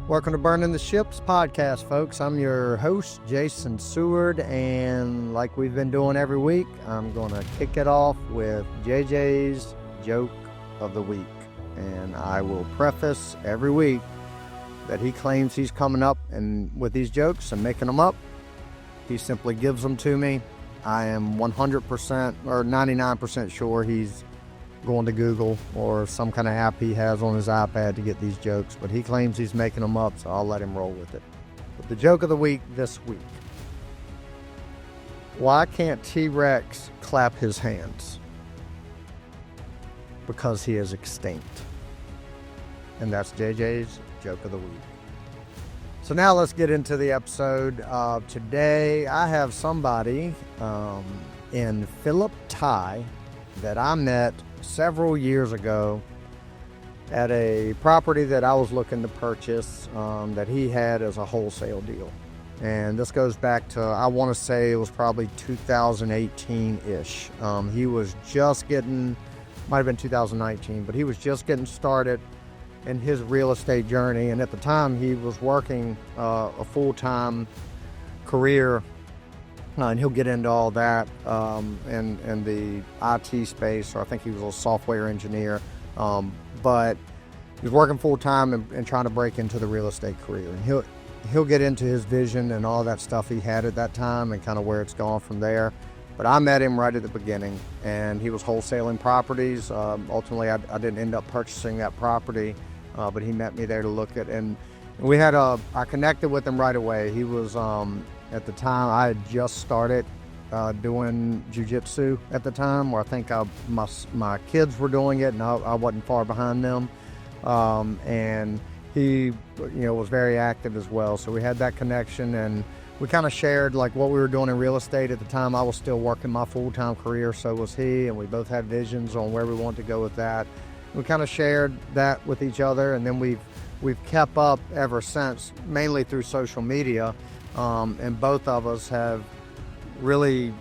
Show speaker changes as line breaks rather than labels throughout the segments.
Welcome to Burning the Ships podcast, folks. I'm your host, Jason Seward, and like we've been doing every week, I'm going to kick it off with JJ's Joke of the Week. And I will preface every week that he claims he's coming up and with these jokes and making them up. He simply gives them to me. I am 100% or 99% sure he's going to Google or some kind of app he has on his iPad to get these jokes, but he claims he's making them up, so I'll let him roll with it. But the joke of the week this week: why can't T-Rex clap his hands? Because he is extinct. And that's JJ's Joke of the Week. So now let's get into the episode. Today I have somebody in Philip Thai that I met several years ago at a property that I was looking to purchase that he had as a wholesale deal. And this goes back to, I want to say it was probably 2018-ish. He was just getting, might have been 2019, but he was just getting started in his real estate journey. And at the time he was working a full-time career, and he'll get into all that in the IT space, or I think he was a software engineer, but he was working full-time and trying to break into the real estate career. And he'll get into his vision and all that stuff he had at that time and kind of where it's gone from there. But I met him right at the beginning, and he was wholesaling properties. Ultimately, I didn't end up purchasing that property, but he met me there to look at, and we had I connected with him right away. He was, at the time, I had just started doing Jiu-Jitsu at the time, where I think my kids were doing it, and I wasn't far behind them. And he, was very active as well. So we had that connection, and we kind of shared like what we were doing in real estate at the time. I was still working my full-time career, so was he, and we both had visions on where we wanted to go with that. We kind of shared that with each other, and then we've kept up ever since, mainly through social media. And both of us have really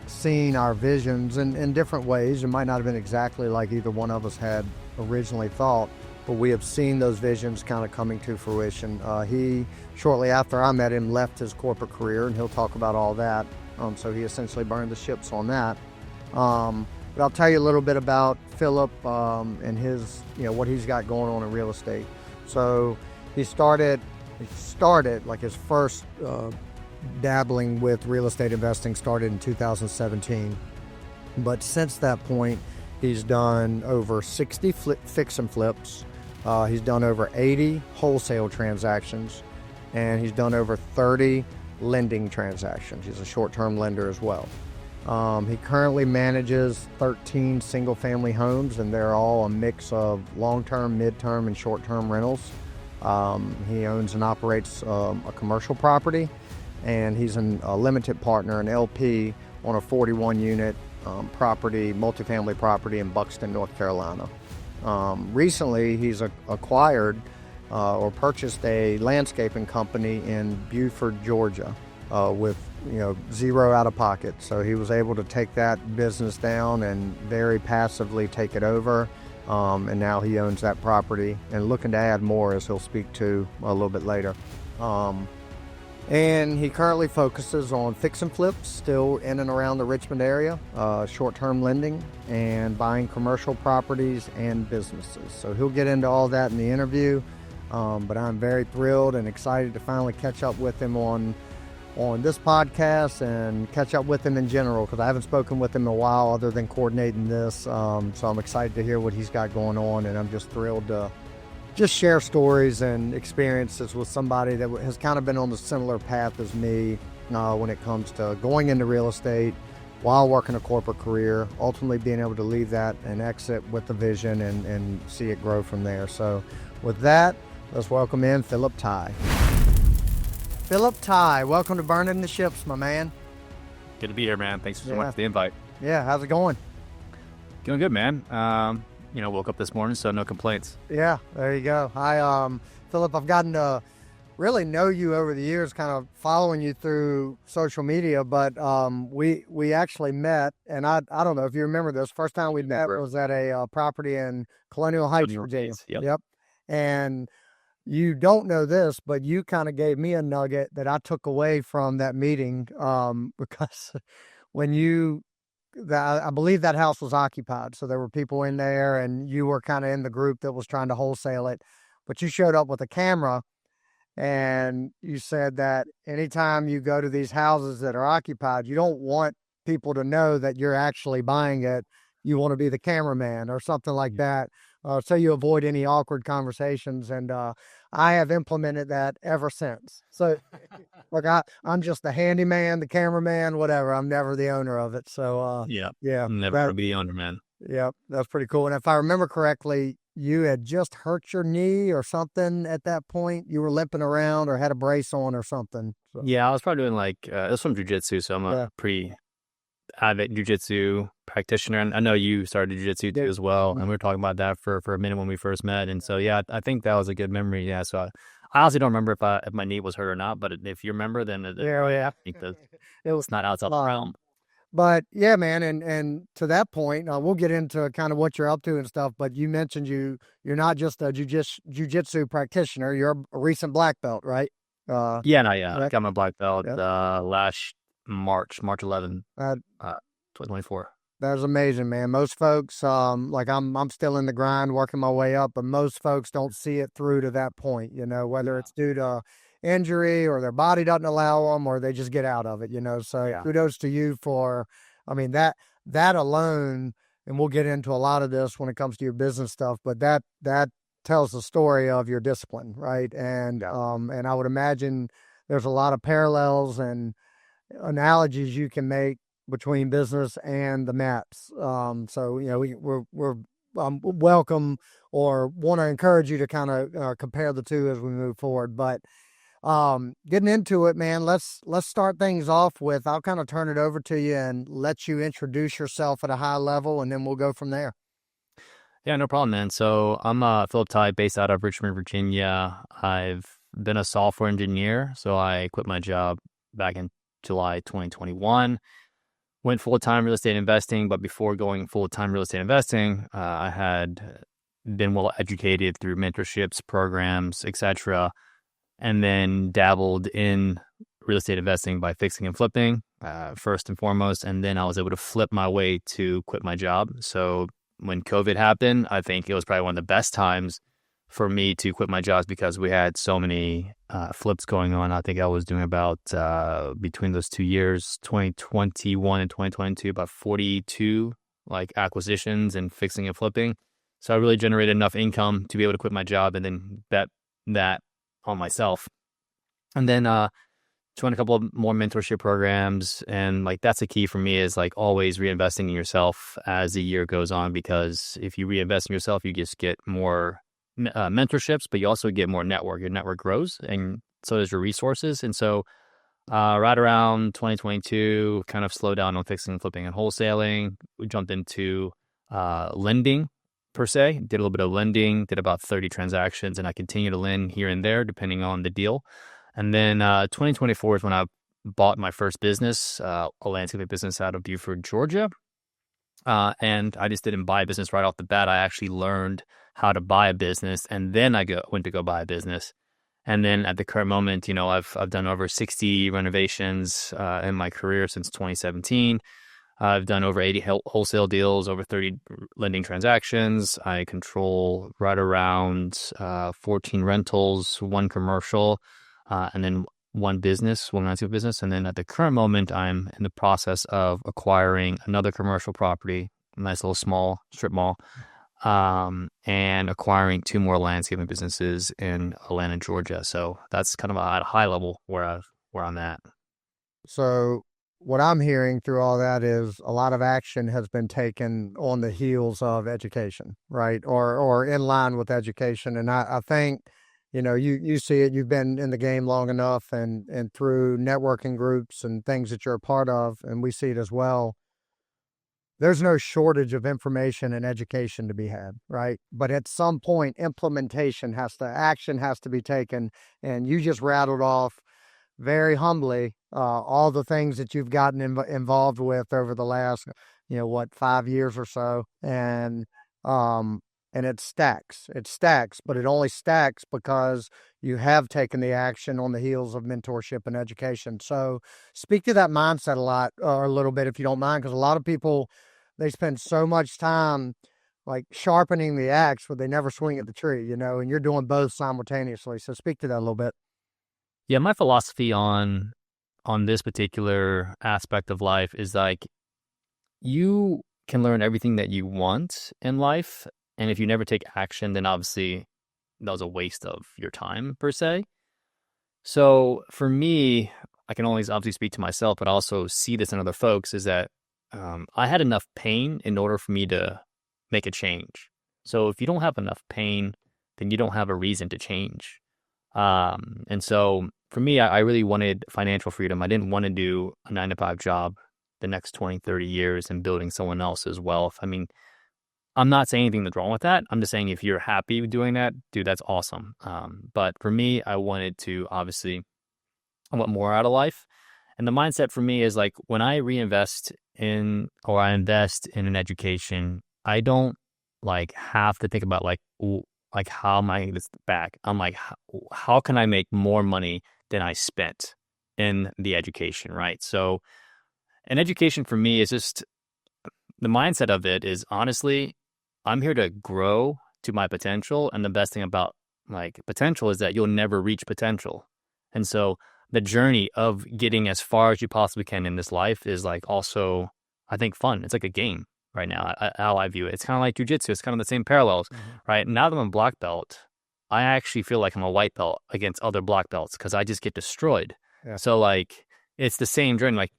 seen our visions in different ways. It might not have been exactly like either one of us had originally thought, but we have seen those visions kind of coming to fruition. He, shortly after I met him, left his corporate career, and he'll talk about all that. So he essentially burned the ships on that. But I'll tell you a little bit about Philip and his, what he's got going on in real estate. So he started like his first dabbling with real estate investing started in 2017. But since that point, he's done over 60 fix and flips. He's done over 80 wholesale transactions, and he's done over 30 lending transactions. He's a short-term lender as well. He currently manages 13 single-family homes, and they're all a mix of long-term, mid-term, and short-term rentals. He owns and operates a commercial property, and he's a limited partner, an LP, on a 41-unit property, multifamily property in Buxton, North Carolina. Recently, he's acquired or purchased a landscaping company in Beaufort, Georgia, with zero out of pocket. So he was able to take that business down and very passively take it over. And now he owns that property and looking to add more, as he'll speak to a little bit later. And he currently focuses on fix and flips, still in and around the Richmond area, short-term lending, and buying commercial properties and businesses. So he'll get into all that in the interview, but I'm very thrilled and excited to finally catch up with him on this podcast and catch up with him in general, because I haven't spoken with him in a while other than coordinating this. So I'm excited to hear what he's got going on, and I'm just thrilled to just share stories and experiences with somebody that has kind of been on the similar path as me when it comes to going into real estate while working a corporate career, ultimately being able to leave that and exit with the vision and see it grow from there. So with that, let's welcome in Philip Thai. Philip Thai, welcome to Burning the Ships, my man.
Good to be here, man. Thanks so much for the invite.
Yeah, how's it going?
Doing good, man. Woke up this morning, so no complaints.
Yeah, there you go. Hi, Philip. I've gotten to really know you over the years, kind of following you through social media, but we actually met, and I don't know if you remember this. First time we met was at a property in Colonial Heights, Virginia.
Yep.
And you don't know this, but you kind of gave me a nugget that I took away from that meeting, because when I believe that house was occupied, so there were people in there, and you were kind of in the group that was trying to wholesale it, but you showed up with a camera, and you said that anytime you go to these houses that are occupied, you don't want people to know that you're actually buying it. You want to be the cameraman or something like that, so you avoid any awkward conversations. And I have implemented that ever since. So, like, I'm just the handyman, the cameraman, whatever. I'm never the owner of it. So,
Yeah.
yeah,
Never
that,
gonna be the owner, man.
yeah, that's pretty cool. And if I remember correctly, you had just hurt your knee or something at that point. You were limping around or had a brace on or something. So,
Yeah, I was probably doing like it was from Jiu-Jitsu, so I'm
yeah.
a pretty avid Jiu-Jitsu practitioner. And I know you started Jiu-Jitsu too
Yeah.
as well, and we were talking about that for a minute when we first met. And so yeah, I think that was a good memory. Yeah, so I honestly don't remember if my knee was hurt or not, but if you remember, then
Yeah.
I think that
It was,
it's not outside the realm.
but yeah, man, and to that point, we'll get into kind of what you're up to and stuff. But you mentioned you're not just a jujitsu practitioner. You're a recent black belt, right?
Yeah, no, yeah, I
Correct.
got my black belt
Yep.
last March 11,
Uh,
2024.
That's amazing, man. Most folks, like I'm still in the grind, working my way up, but most folks don't see it through to that point, whether
Yeah,
it's due to injury or their body doesn't allow them or they just get out of it. So
yeah,
kudos to you for, I mean, that alone, and we'll get into a lot of this when it comes to your business stuff, but that tells the story of your discipline, right?
yeah.
And I would imagine there's a lot of parallels and analogies you can make between business and the mats. So we're welcome or want to encourage you to kind of compare the two as we move forward. But getting into it, man, let's start things off with. I'll kind of turn it over to you and let you introduce yourself at a high level, and then we'll go from there.
Yeah, no problem, man. So I'm Philip Ty, based out of Richmond, Virginia. I've been a software engineer, so I quit my job back in July 2021. Went full-time real estate investing, but before going full-time real estate investing, I had been well educated through mentorships, programs, etc., and then dabbled in real estate investing by fixing and flipping, first and foremost, and then I was able to flip my way to quit my job. So when COVID happened, I think it was probably one of the best times for me to quit my jobs because we had so many flips going on. I think I was doing about, between those 2 years, 2021 and 2022, about 42 like acquisitions and fixing and flipping. So I really generated enough income to be able to quit my job and then bet that on myself. And then joined a couple of more mentorship programs. And like that's the key for me, is like always reinvesting in yourself as the year goes on, because if you reinvest in yourself, you just get more mentorships, but you also get more network. Your network grows, and so does your resources. And so right around 2022, kind of slowed down on fixing, flipping, and wholesaling. We jumped into lending per se, did a little bit of lending, did about 30 transactions, and I continue to lend here and there depending on the deal. And then 2024 is when I bought my first business, a landscaping business out of Beaufort, Georgia. And I just didn't buy a business right off the bat. I actually learned how to buy a business, and then went to go buy a business. And then at the current moment, I've done over 60 renovations in my career since 2017. I've done over 80 wholesale deals, over 30 lending transactions. I control right around 14 rentals, one commercial, and then one landscape business. And then at the current moment, I'm in the process of acquiring another commercial property, a nice little small strip mall, and acquiring two more landscaping businesses in Atlanta, Georgia. So that's kind of at a high level where I'm at.
So what I'm hearing through all that is a lot of action has been taken on the heels of education, right? Or in line with education. And I think, you see it, you've been in the game long enough, and through networking groups and things that you're a part of, and we see it as well. There's no shortage of information and education to be had, right? But at some point, action has to be taken. And you just rattled off very humbly all the things that you've gotten involved with over the last, 5 years or so. And and it stacks. It stacks, but it only stacks because you have taken the action on the heels of mentorship and education. So speak to that mindset a lot, or a little bit, if you don't mind, because a lot of people, they spend so much time like sharpening the axe, but they never swing at the tree, you know, and you're doing both simultaneously. So speak to that a little bit.
Yeah, my philosophy on this particular aspect of life is like you can learn everything that you want in life, and if you never take action, then obviously that was a waste of your time per se. So for me, I can always obviously speak to myself, but also see this in other folks is that I had enough pain in order for me to make a change. So if you don't have enough pain, then you don't have a reason to change. And so for me, I really wanted financial freedom. I didn't want to do a 9 to 5 job the next 20, 30 years and building someone else's wealth. I mean, I'm not saying anything that's wrong with that. I'm just saying if you're happy with doing that, dude, that's awesome. But for me, I wanted to obviously, I want more out of life. And the mindset for me is like when I reinvest in or I invest in an education, I don't like have to think about like, like how am I getting this back? I'm like, how can I make more money than I spent in the education, right? So an education for me is just the mindset of it is honestly, I'm here to grow to my potential. And the best thing about like potential is that you'll never reach potential. And so the journey of getting as far as you possibly can in this life is like also, I think, fun. It's like a game right now, how I view it. It's kind of like Jiu-Jitsu. It's kind of the same parallels, right? Now that I'm a black belt, I actually feel like I'm a white belt against other black belts because I just get destroyed.
Yeah.
So like, it's the same journey. Like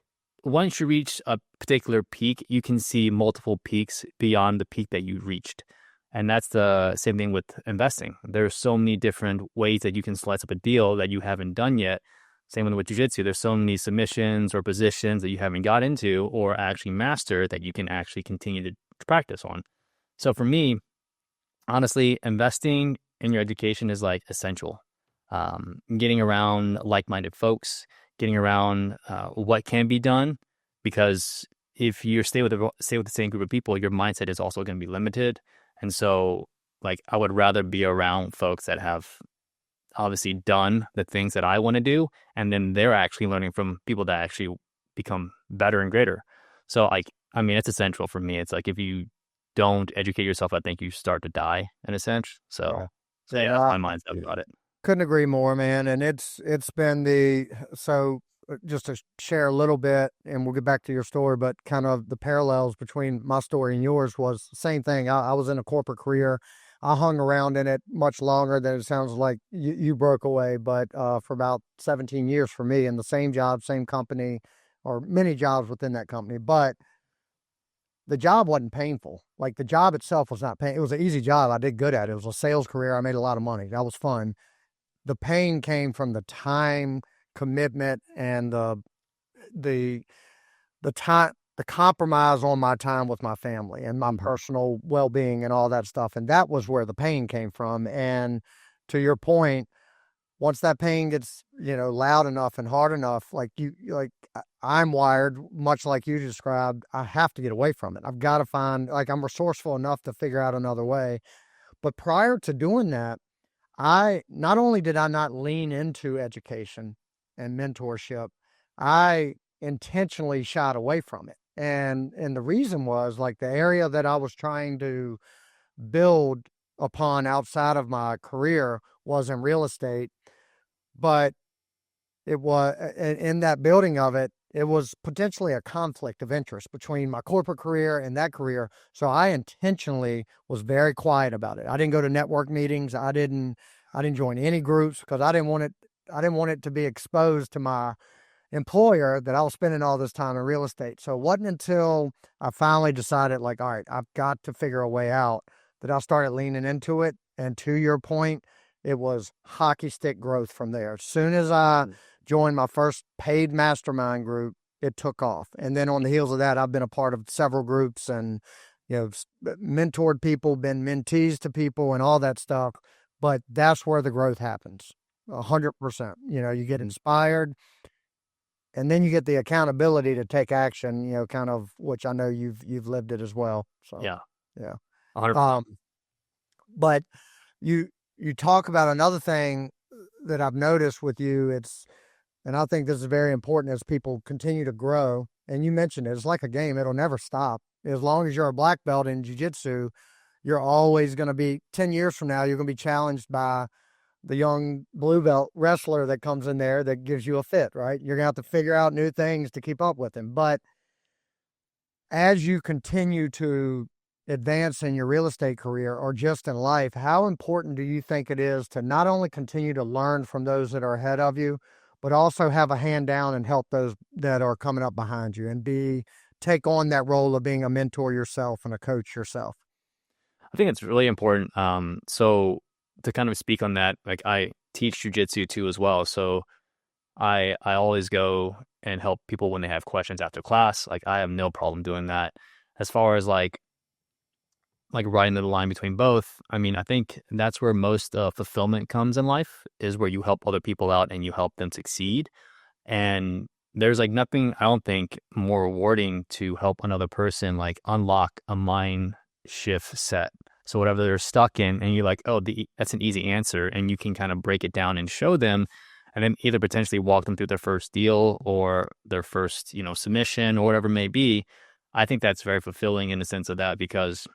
once you reach a particular peak, you can see multiple peaks beyond the peak that you reached. And that's the same thing with investing. There's so many different ways that you can slice up a deal that you haven't done yet. Same with jiu-jitsu. There's so many submissions or positions that you haven't got into or actually mastered that you can actually continue to practice on. So for me, honestly, investing in your education is like essential. Getting around like-minded folks, getting around what can be done, because if you stay with the same group of people, your mindset is also going to be limited. And so, like, I would rather be around folks that have obviously done the things that I want to do, and then they're actually learning from people that actually become better and greater. So, like, I mean, it's essential for me. It's like if you don't educate yourself, I think you start to die in a sense. So,
Yeah.
so yeah,
Yeah.
that's my mindset about it.
Couldn't agree more, man. And it's been the so just to share a little bit, and we'll get back to your story, but kind of the parallels between my story and yours was the same thing. I was in a corporate career. I hung around in it much longer than it sounds like you broke away, but for about 17 years for me in the same job, same company, or many jobs within that company. But the job wasn't painful. Like the job itself was not pain. It was an easy job. I did good at it. It was a sales career. I made a lot of money. That was fun. The pain came from the time commitment and the the compromise on my time with my family and my personal well-being and all that stuff, and that was where the pain came from. And to your point, once that pain gets, you know, loud enough and hard enough, like I'm wired much like you described, I have to get away from it. I've got to find, like, I'm resourceful enough to figure out another way. But prior to doing that, I not only did I not lean into education and mentorship, I intentionally shied away from it. And the reason was like the area that I was trying to build upon outside of my career was in real estate, but it was in that building of it, it was potentially a conflict of interest between my corporate career and that career. So I intentionally was very quiet about it. I didn't go to network meetings. I didn't join any groups because I didn't want it to be exposed to my employer that I was spending all this time in real estate. So it wasn't until I finally decided, like, all right, I've got to figure a way out, that I started leaning into it. And to your point, it was hockey stick growth from there. As soon as I joined my first paid mastermind group, it took off. And then on the heels of that, I've been a part of several groups and, you know, mentored people, been mentees to people and all that stuff. But that's where the growth happens. 100%. You know, you get inspired, and then you get the accountability to take action, you know, kind of, which I know you've lived it as well. So
Yeah,
yeah.
100%.
Um, But you you talk about another thing that I've noticed with you. And I think this is very important as people continue to grow. And you mentioned it, it's like a game; it'll never stop. As long as you're a black belt in jiu-jitsu, you're always going to be 10 years from now. You're going to be challenged by the young blue belt wrestler that comes in there that gives you a fit, right? You're going to have to figure out new things to keep up with him. But as you continue to advance in your real estate career or just in life, how important do you think it is to not only continue to learn from those that are ahead of you, but also have a hand down and help those that are coming up behind you and take on that role of being a mentor yourself and a coach yourself?
I think it's really important. So to kind of speak on that, like I teach jujitsu too as well. So I always go and help people when they have questions after class. Like I have no problem doing that. As far as like riding the line between both, I mean, I think that's where most fulfillment comes in life, is where you help other people out and you help them succeed. And there's like nothing, I don't think, more rewarding to help another person like unlock a mind shift set. So whatever they're stuck in, and you're like, oh, that's an easy answer, and you can kind of break it down and show them, and then either potentially walk them through their first deal or their first, submission or whatever it may be. I think that's very fulfilling in the sense of that, because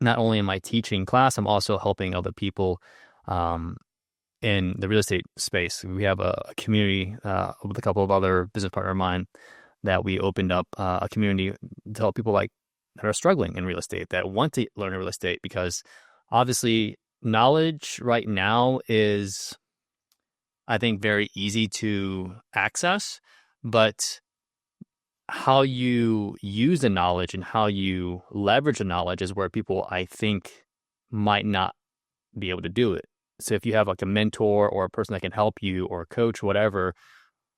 not only am I teaching class, I'm also helping other people um, in the real estate space. We have a community with a couple of other business partners of mine that we opened up a community to help people like that are struggling in real estate, that want to learn real estate, because obviously knowledge right now is, I think, very easy to access, but how you use the knowledge and how you leverage the knowledge is where people, I think, might not be able to do it. So if you have like a mentor or a person that can help you, or a coach, whatever,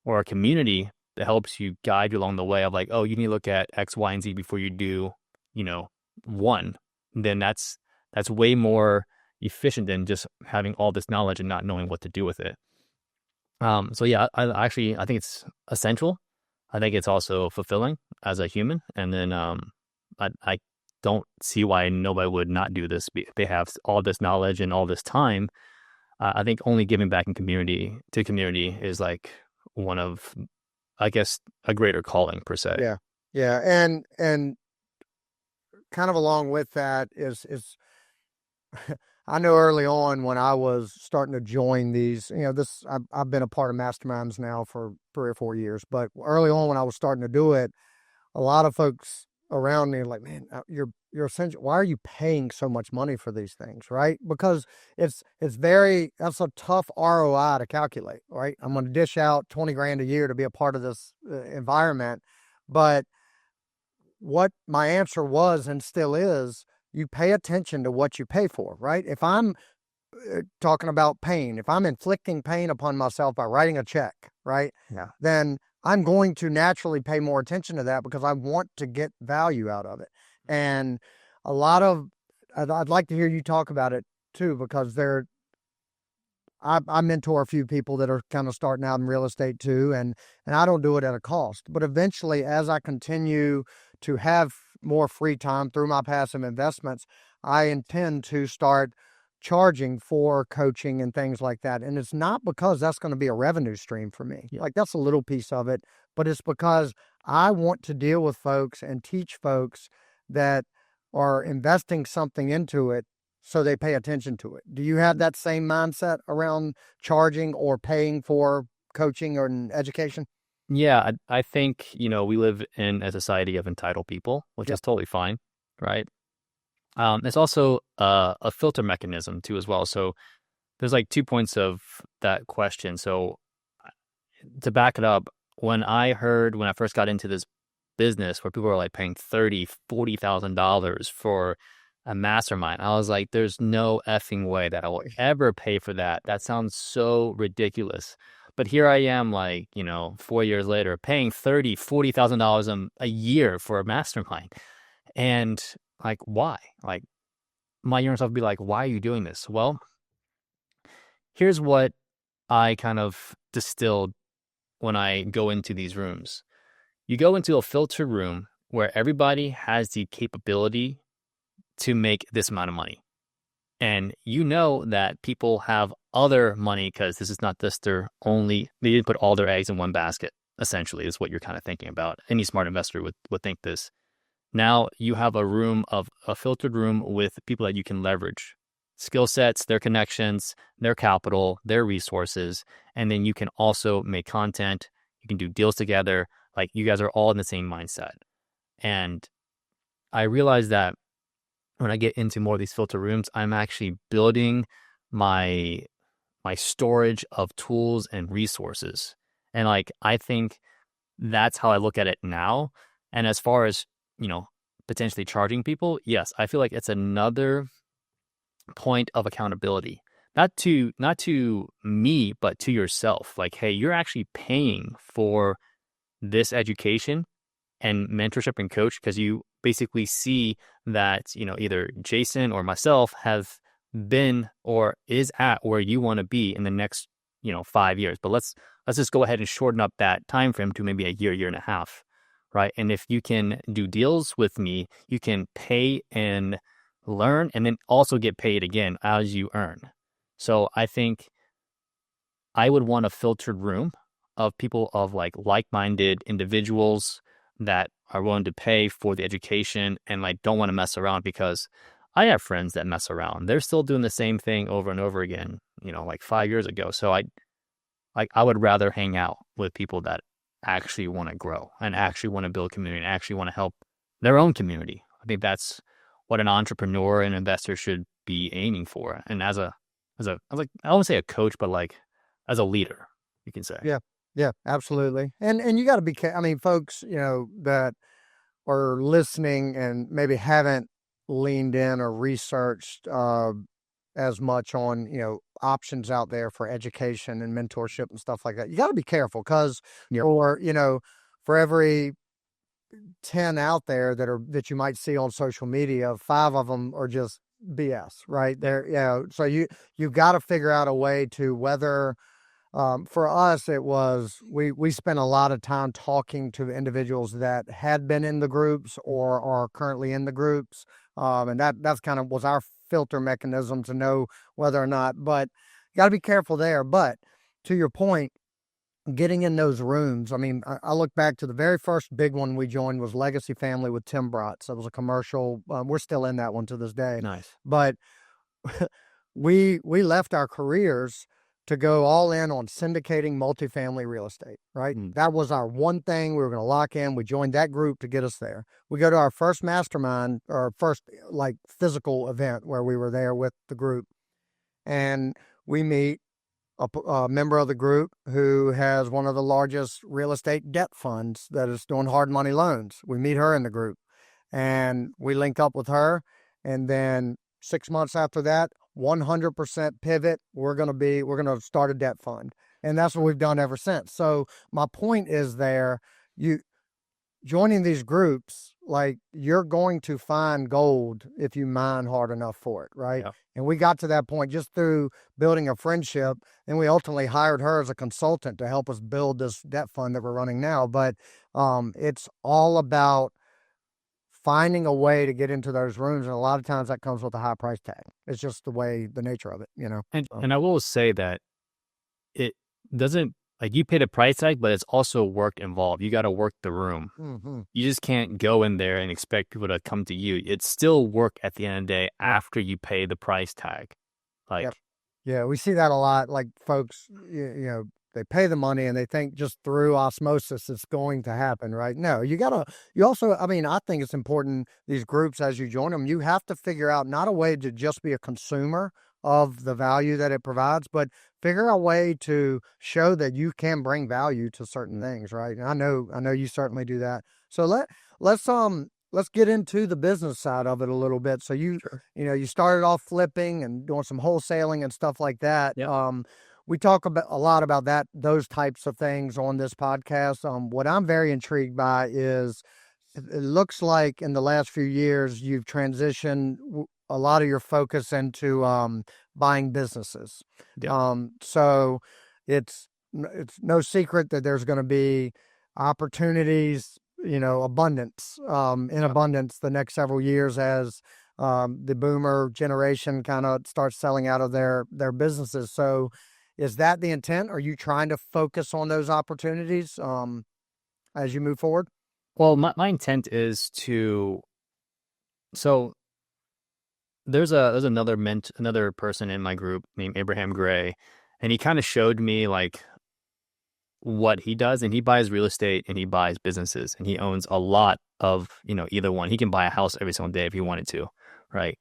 or a community that helps you, guide you along the way of like, oh, you need to look at X, Y, and Z before you do, one, then that's way more efficient than just having all this knowledge and not knowing what to do with it. So yeah, I think it's essential. I think it's also fulfilling as a human. And then I don't see why nobody would not do this. They have all this knowledge and all this time. I think only giving back in community is like one of, I guess, a greater calling per se.
Yeah. Yeah. And kind of along with that is I know early on when I was starting to join these, I've been a part of masterminds now for 3 or 4 years, but early on when I was starting to do it, a lot of folks around me are like, man, you're essential. Why are you paying so much money for these things? Right. Because that's a tough ROI to calculate, right? I'm going to dish out 20 grand a year to be a part of this environment. But what my answer was and still is, you pay attention to what you pay for, right? If I'm talking about pain, if I'm inflicting pain upon myself by writing a check, right?
Yeah.
Then I'm going to naturally pay more attention to that because I want to get value out of it. And I'd like to hear you talk about it too, because I mentor a few people that are kind of starting out in real estate too, and I don't do it at a cost. But eventually, as I continue to have more free time through my passive investments, I intend to start charging for coaching and things like that. And it's not because that's going to be a revenue stream for me.
Yeah.
Like, that's a little piece of it, but it's because I want to deal with folks and teach folks that are investing something into it, so they pay attention to it. Do you have that same mindset around charging or paying for coaching or education?
Yeah, I think, we live in a society of entitled people, which
Yep.
is totally fine, right? It's also a filter mechanism too as well. So there's like 2 points of that question. So to back it up, when I first got into this business where people were like paying $30,000, $40,000 for a mastermind, I was like, there's no effing way that I will ever pay for that. That sounds so ridiculous. But here I am, like, 4 years later, paying $40,000 a year for a mastermind. And like, why? Like, my younger self would be like, why are you doing this? Well, here's what I kind of distilled when I go into these rooms. You go into a filter room where everybody has the capability to make this amount of money. And you know that people have other money because this is not just they didn't put all their eggs in one basket, essentially, is what you're kind of thinking about. Any smart investor would think this. Now you have a filtered room with people that you can leverage skill sets, their connections, their capital, their resources. And then you can also make content. You can do deals together. Like you guys are all in the same mindset. And I realize that when I get into more of these filter rooms, I'm actually building my storage of tools and resources. And like I think that's how I look at it now. And as far as, potentially charging people, yes, I feel like it's another point of accountability. Not to me, but to yourself. Like, hey, you're actually paying for this education and mentorship and coach because you basically see that, either Jason or myself have been or is at where you want to be in the next, 5 years. But let's just go ahead and shorten up that time frame to maybe a year and a half, right? And if you can do deals with me, you can pay and learn and then also get paid again as you earn. So I think I would want a filtered room of people of like-minded individuals that are willing to pay for the education and like don't want to mess around, because I have friends that mess around. They're still doing the same thing over and over again, like 5 years ago. So I would rather hang out with people that actually want to grow and actually want to build community and actually want to help their own community. I think that's what an entrepreneur and investor should be aiming for. And as a I won't say a coach, but like as a leader, you can say.
Yeah. Yeah, absolutely. And you got to be I mean, folks, that are listening and maybe haven't leaned in or researched as much on, options out there for education and mentorship and stuff like that. You got to be careful because
Yep.
or, for every 10 out there that you might see on social media, 5 of them are just BS, right? So you've got to figure out a way to whether for us, it was we spent a lot of time talking to individuals that had been in the groups or are currently in the groups, and that's kind of was our filter mechanism to know whether or not. But you got to be careful there. But to your point, getting in those rooms, I mean, I look back to the very first big one we joined was Legacy Family with Tim Bratz. It was a commercial. We're still in that one to this day.
Nice.
But we left our careers to go all in on syndicating multifamily real estate, right? That was our one thing we were going to lock in. We joined that group to get us there. We go to our first mastermind or first like physical event where we were there with the group, and we meet a member of the group who has one of the largest real estate debt funds that is doing hard money loans. We meet her in the group and we link up with her. And then 6 months after that, 100% pivot. We're going to start a debt fund. And that's what we've done ever since. So my point is you joining these groups, like you're going to find gold if you mine hard enough for it. Right.
Yeah.
And we got to that point just through building a friendship. And we ultimately hired her as a consultant to help us build this debt fund that we're running now. But it's all about finding a way to get into those rooms. And a lot of times that comes with a high price tag. It's just the nature of it,
And I will say that it doesn't, like, you paid a price tag, but it's also work involved. You got to work the room.
Mm-hmm.
You just can't go in there and expect people to come to you. It's still work at the end of the day after you pay the price tag. Like,
Yep. Yeah, we see that a lot. Like folks, they pay the money and they think just through osmosis it's going to happen, right? No, you also, I mean, I think it's important, these groups, as you join them, you have to figure out not a way to just be a consumer of the value that it provides, but figure out a way to show that you can bring value to certain things, right? And I know you certainly do that. So let's get into the business side of it a little bit. So
Sure.
you started off flipping and doing some wholesaling and stuff like that.
Yep.
We talk a lot about those types of things on this podcast. What I'm very intrigued by is it looks like in the last few years you've transitioned a lot of your focus into buying businesses.
Yep.
So it's no secret that there's going to be opportunities, abundance, in abundance the next several years as the boomer generation kind of starts selling out of their businesses. So is that the intent? Are you trying to focus on those opportunities as you move forward?
Well, my intent is to, so there's another person in my group named Abraham Gray, and he kind of showed me like what he does, and he buys real estate and he buys businesses, and he owns a lot of, either one. He can buy a house every single day if he wanted to, right?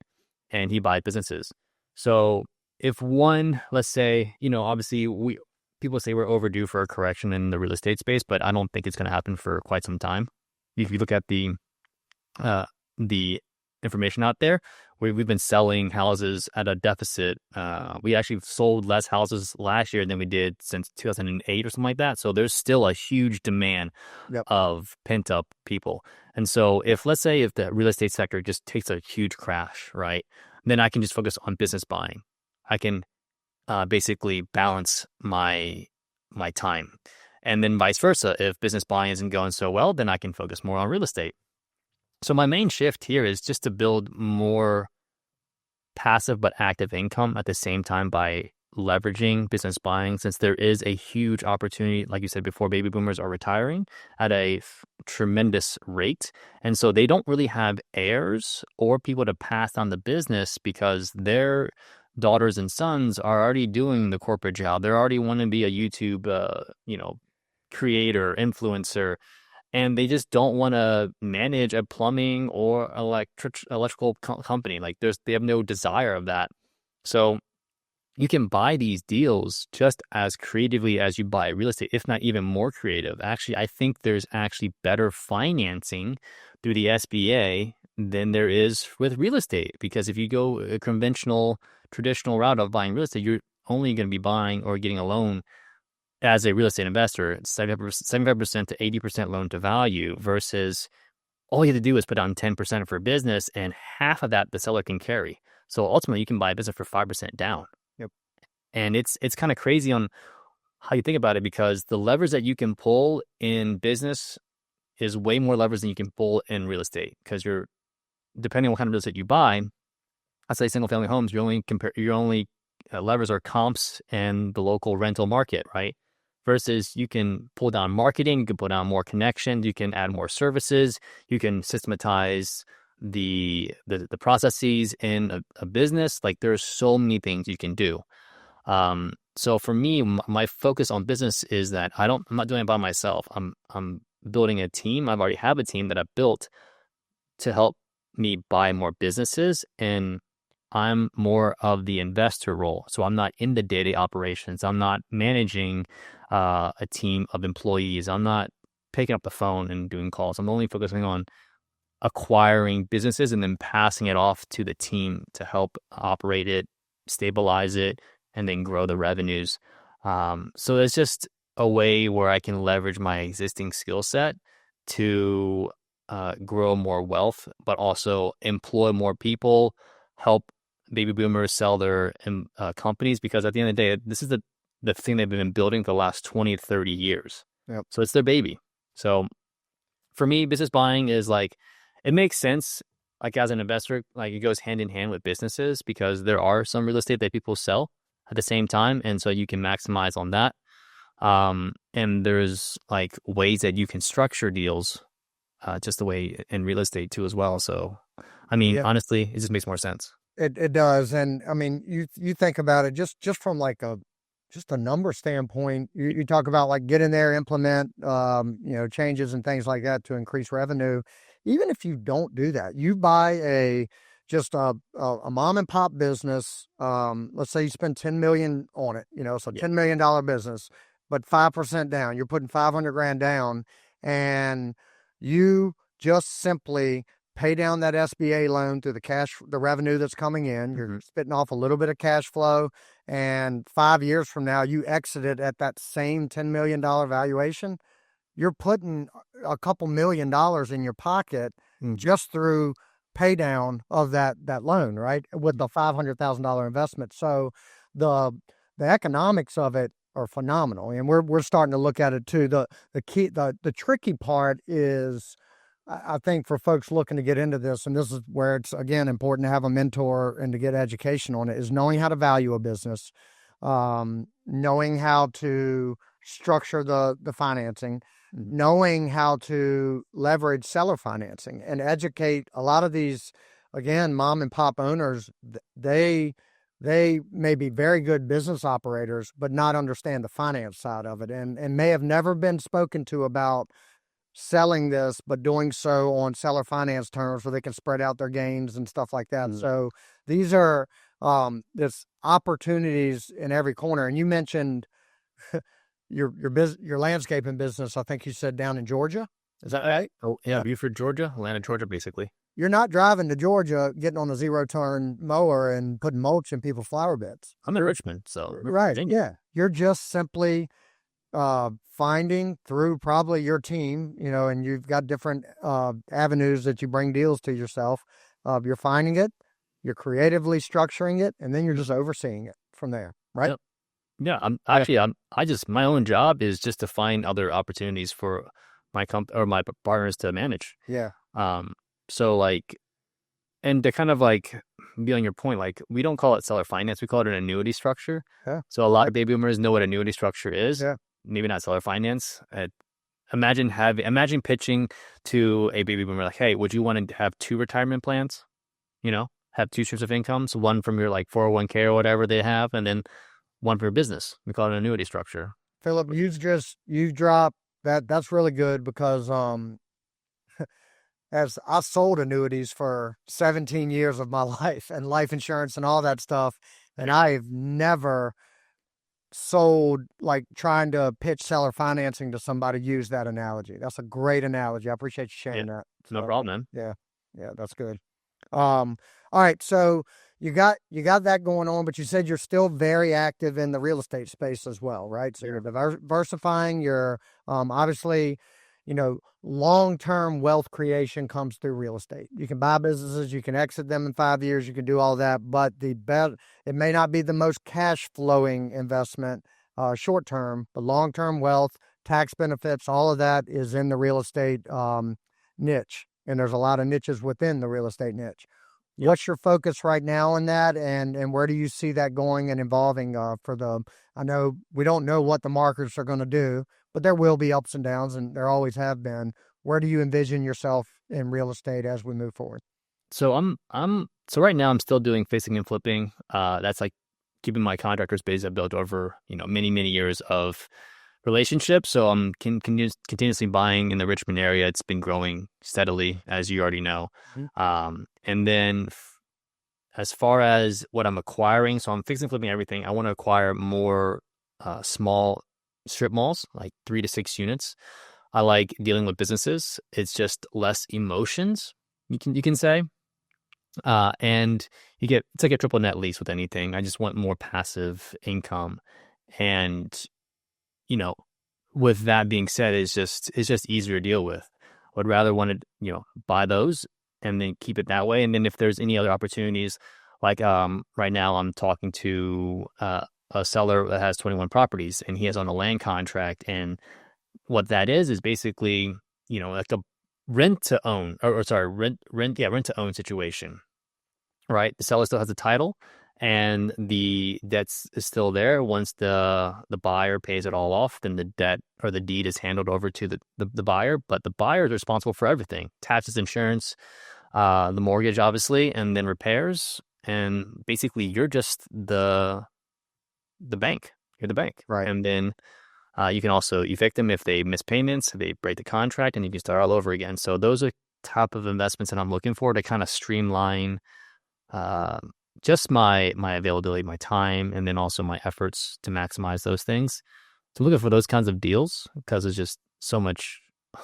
And he buys businesses. So if one, let's say, obviously people say we're overdue for a correction in the real estate space, but I don't think it's going to happen for quite some time. If you look at the information out there, we've been selling houses at a deficit. We actually sold less houses last year than we did since 2008 or something like that. So there's still a huge demand
Yep.
of pent up people. And so let's say if the real estate sector just takes a huge crash, right, then I can just focus on business buying. I can basically balance my time. And then vice versa. If business buying isn't going so well, then I can focus more on real estate. So my main shift here is just to build more passive but active income at the same time by leveraging business buying, since there is a huge opportunity, like you said before, baby boomers are retiring at a tremendous rate. And so they don't really have heirs or people to pass on the business because their daughters and sons are already doing the corporate job. They're already want to be a YouTube, creator, influencer, and they just don't want to manage a plumbing or electrical company. Like they have no desire of that. So you can buy these deals just as creatively as you buy real estate, if not even more creative. Actually, I think there's actually better financing through the SBA than there is with real estate, because if you go a traditional route of buying real estate, you're only going to be buying or getting a loan as a real estate investor, 75% to 80% loan to value, versus all you have to do is put down 10% for a business, and half of that the seller can carry. So ultimately, you can buy a business for 5% down.
Yep.
And it's kind of crazy on how you think about it, because the levers that you can pull in business is way more levers than you can pull in real estate, because you're, depending on what kind of real estate you buy, I say single family homes, your only levers are comps and the local rental market, right? Versus you can pull down marketing, you can pull down more connections, you can add more services, you can systematize the processes in a business. Like there's so many things you can do. So for me, my focus on business is that I'm not doing it by myself. I'm building a team. I've already have a team that I've built to help me buy more businesses, and I'm more of the investor role. So I'm not in the day-to-day operations. I'm not managing a team of employees. I'm not picking up the phone and doing calls. I'm only focusing on acquiring businesses and then passing it off to the team to help operate it, stabilize it, and then grow the revenues. So it's just a way where I can leverage my existing skill set to grow more wealth, but also employ more people, help baby boomers sell their companies, because at the end of the day, this is the thing they've been building for the last 20, 30 years.
Yep.
So it's their baby. So for me, business buying is like, it makes sense. Like as an investor, like it goes hand in hand with businesses, because there are some real estate that people sell at the same time. And so you can maximize on that. And there's like ways that you can structure deals just the way in real estate too as well. So, I mean, honestly, it just makes more sense.
It does. And I mean, you think about it just from like just a number standpoint. You talk about like get in there, implement changes and things like that to increase revenue. Even if you don't do that, you buy just a mom and pop business. Let's say you spend 10 million on it, so $10 million business, but 5% down, you're putting 500 grand down, and you just simply pay down that SBA loan through the revenue that's coming in. You're spitting off a little bit of cash flow, and 5 years from now, you exit it at that same $10 million valuation. You're putting a couple $1 million in your pocket just through pay down of that loan, right? With the $500,000 investment. So the economics of it are phenomenal, and we're starting to look at it too. The tricky part is I think for folks looking to get into this, and this is where it's again important to have a mentor and to get education on it, is knowing how to value a business, knowing how to structure the financing, knowing how to leverage seller financing, and educate a lot of these, again, mom and pop owners. They may be very good business operators, but not understand the finance side of it, and may have never been spoken to about selling this, but doing so on seller finance terms where they can spread out their gains and stuff like that. So these are there's opportunities in every corner. And you mentioned your landscaping business. I think you said down in Georgia. Is that right?
Oh, yeah, Buford, Georgia, Atlanta, Georgia, basically.
You're not driving to Georgia, getting on a zero-turn mower and putting mulch in people's flower beds.
I'm in Richmond, so
Right.
Virginia.
Yeah. You're just simply finding through probably your team, and you've got different avenues that you bring deals to yourself. You're finding it, you're creatively structuring it, and then you're just overseeing it from there, right?
Yep. Yeah, my own job is just to find other opportunities for my my partners to manage.
Yeah.
So like, and to kind of like be on your point, like we don't call it seller finance, we call it an annuity structure.
Yeah.
So a lot of baby boomers know what annuity structure is.
Yeah.
Maybe not seller finance. Imagine pitching to a baby boomer like, hey, would you want to have 2 retirement plans? Have 2 streams of income. So one from your like 401k or whatever they have, and then one for your business. We call it an annuity structure.
Philip, you dropped that. That's really good because as I sold annuities for 17 years of my life and life insurance and all that stuff, and I've never sold, like trying to pitch seller financing to somebody, use that analogy. That's a great analogy. I appreciate you sharing that.
No problem, man.
Yeah, that's good. All right, so you got that going on, but you said you're still very active in the real estate space as well, right? So you're diversifying. You're obviously, long-term wealth creation comes through real estate. You can buy businesses, you can exit them in 5 years, you can do all that, but it may not be the most cash flowing investment short term, but long-term wealth, tax benefits, all of that is in the real estate niche. And there's a lot of niches within the real estate niche. Yep. What's your focus right now in that, and where do you see that going and evolving I know we don't know what the markets are going to do, but there will be ups and downs, and there always have been. Where do you envision yourself in real estate as we move forward?
So so right now I'm still doing fixing and flipping. That's like keeping my contractors base I've built over, many, many years of relationships. So I'm continuously buying in the Richmond area. It's been growing steadily, as you already know. Mm-hmm. And then as far as what I'm acquiring, so I'm fixing and flipping everything. I want to acquire more small strip malls, like 3 to 6 units. I like dealing with businesses. It's just less emotions, you can say. And it's like a triple net lease with anything. I just want more passive income. And with that being said, it's just easier to deal with. I would rather want to, buy those and then keep it that way. And then if there's any other opportunities, like right now I'm talking to a seller that has 21 properties and he has on a land contract. And what that is basically, like a rent to own rent to own situation, right? The seller still has the title and the debts is still there. Once the buyer pays it all off, then the debt or the deed is handled over to the buyer, but the buyer is responsible for everything: taxes, insurance, the mortgage, obviously, and then repairs. And basically you're just the bank. You're the bank.
Right.
And then you can also evict them if they miss payments, if they break the contract, and you can start all over again. So those are type of investments that I'm looking for to kind of streamline just my availability, my time, and then also my efforts to maximize those things. So I'm looking for those kinds of deals because it's just so much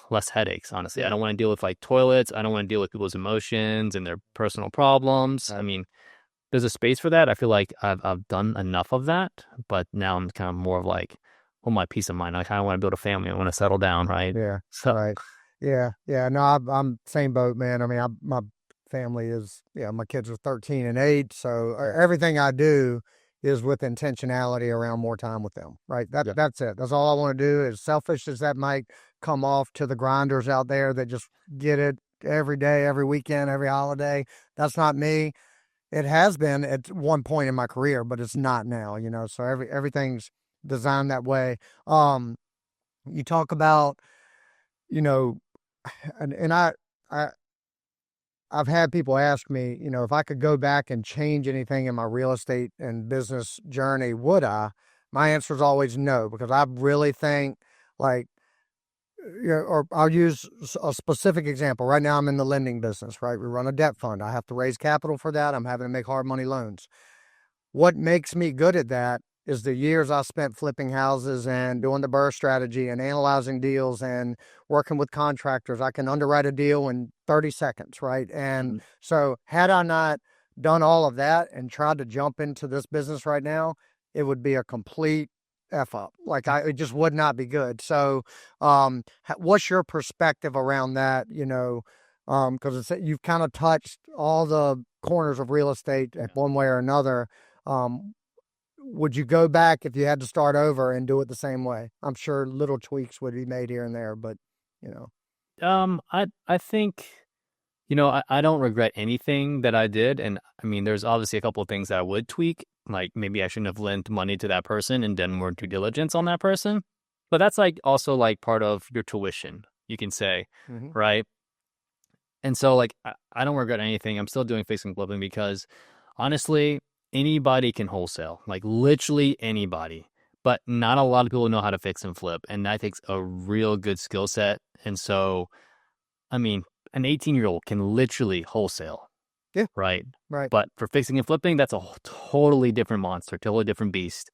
less headaches, honestly. I don't want to deal with like toilets. I don't want to deal with people's emotions and their personal problems. I mean, there's a space for that. I feel like I've done enough of that, but now I'm kind of more of like, my peace of mind. I kind of want to build a family. I want to settle down, right?
Yeah.
So,
right. Yeah. No, I'm same boat, man. I mean, my family is, my kids are 13 and 8. So everything I do is with intentionality around more time with them, right?
Yeah.
That's it. That's all I want to do. As selfish as that might come off to the grinders out there that just get it every day, every weekend, every holiday. That's not me. It has been at one point in my career, but it's not now, so everything's designed that way. You talk about, you know, and I I've had people ask me, if I could go back and change anything in my real estate and business journey, would I? My answer is always no, because I really think, like, or I'll use a specific example. Right now, I'm in the lending business, right? We run a debt fund. I have to raise capital for that. I'm having to make hard money loans. What makes me good at that is the years I spent flipping houses and doing the BRRRR strategy and analyzing deals and working with contractors. I can underwrite a deal in 30 seconds, right? And so had I not done all of that and tried to jump into this business right now, it would be a complete F up. Like it just would not be good. So what's your perspective around that? Because you've kind of touched all the corners of real estate one way or another. Would you go back if you had to start over and do it the same way? I'm sure little tweaks would be made here and there, but
I think, I don't regret anything that I did. And I mean, there's obviously a couple of things that I would tweak. Like maybe I shouldn't have lent money to that person and done more due diligence on that person. But that's like also like part of your tuition, you can say, right? And so like I don't regret anything. I'm still doing fix and flipping because honestly, anybody can wholesale, like literally anybody. But not a lot of people know how to fix and flip, and that takes a real good skill set. And so, I mean, an 18-year-old can literally wholesale.
Yeah.
Right.
Right.
But for fixing and flipping, that's a totally different monster, totally different beast.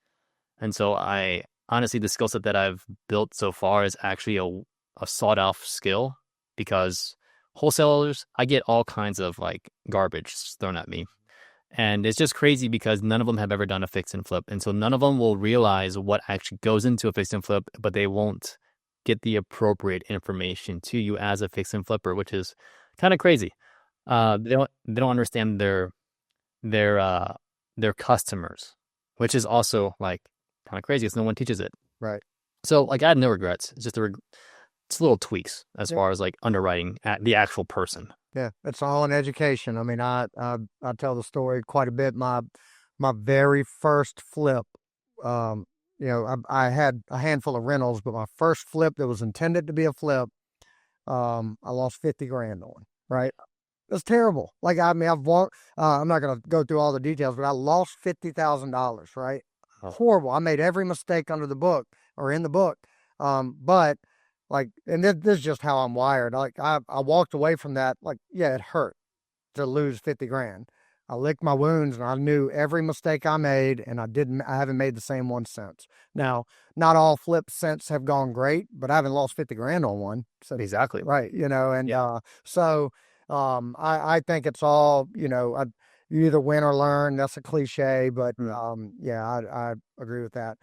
And so honestly, the skill set that I've built so far is actually a sought off skill because wholesalers, I get all kinds of like garbage thrown at me. And it's just crazy because none of them have ever done a fix and flip. And so none of them will realize what actually goes into a fix and flip, but they won't get the appropriate information to you as a fix and flipper, which is kind of crazy. They don't understand their customers, which is also like kind of crazy because no one teaches it.
Right.
So like I had no regrets. It's just it's little tweaks as far as like underwriting at the actual person.
Yeah, it's all in education. I mean, I tell the story quite a bit. My very first flip, I had a handful of rentals, but my first flip that was intended to be a flip, I lost 50 grand on. Right. It's terrible. Like, I mean, I've walked, I'm not going to go through all the details, but I lost $50,000, right? Horrible. I made every mistake under the book or in the book. But like, and this is just how I'm wired. Like, I walked away from that. Like, yeah, it hurt to lose 50 grand. I licked my wounds and I knew every mistake I made, and I haven't made the same one since. Now, not all flips since have gone great, but I haven't lost 50 grand on one. So,
Exactly.
right. So, I think it's all, you either win or learn. That's a cliche, but I agree with that.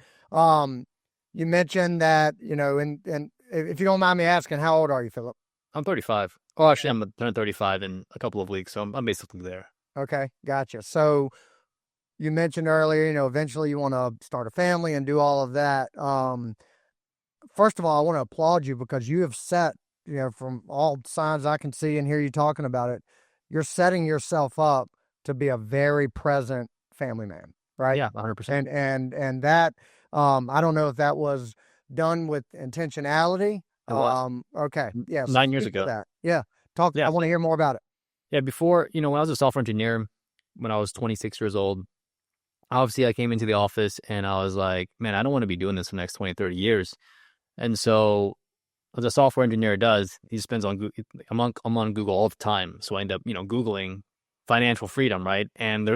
You mentioned that, and if you don't mind me asking, how old are you, Philip?
I'm 35. Oh, actually, I'm turning 35 in a couple of weeks, so I'm basically there.
Okay, gotcha. So you mentioned earlier, eventually you want to start a family and do all of that. First of all, I want to applaud you because you have set, from all signs I can see and hear you talking about it, you're setting yourself up to be a very present family man, right?
Yeah, 100%.
And that, I don't know if that was done with intentionality.
It was.
Okay. Yeah.
9 years ago.
That. Yeah. I want to hear more about it.
Yeah. Before, when I was a software engineer, when I was 26 years old, obviously I came into the office and I was like, man, I don't want to be doing this for the next 20, 30 years. And so as a software engineer does, he spends on Google. I'm on Google all the time. So I end up, Googling financial freedom, right? And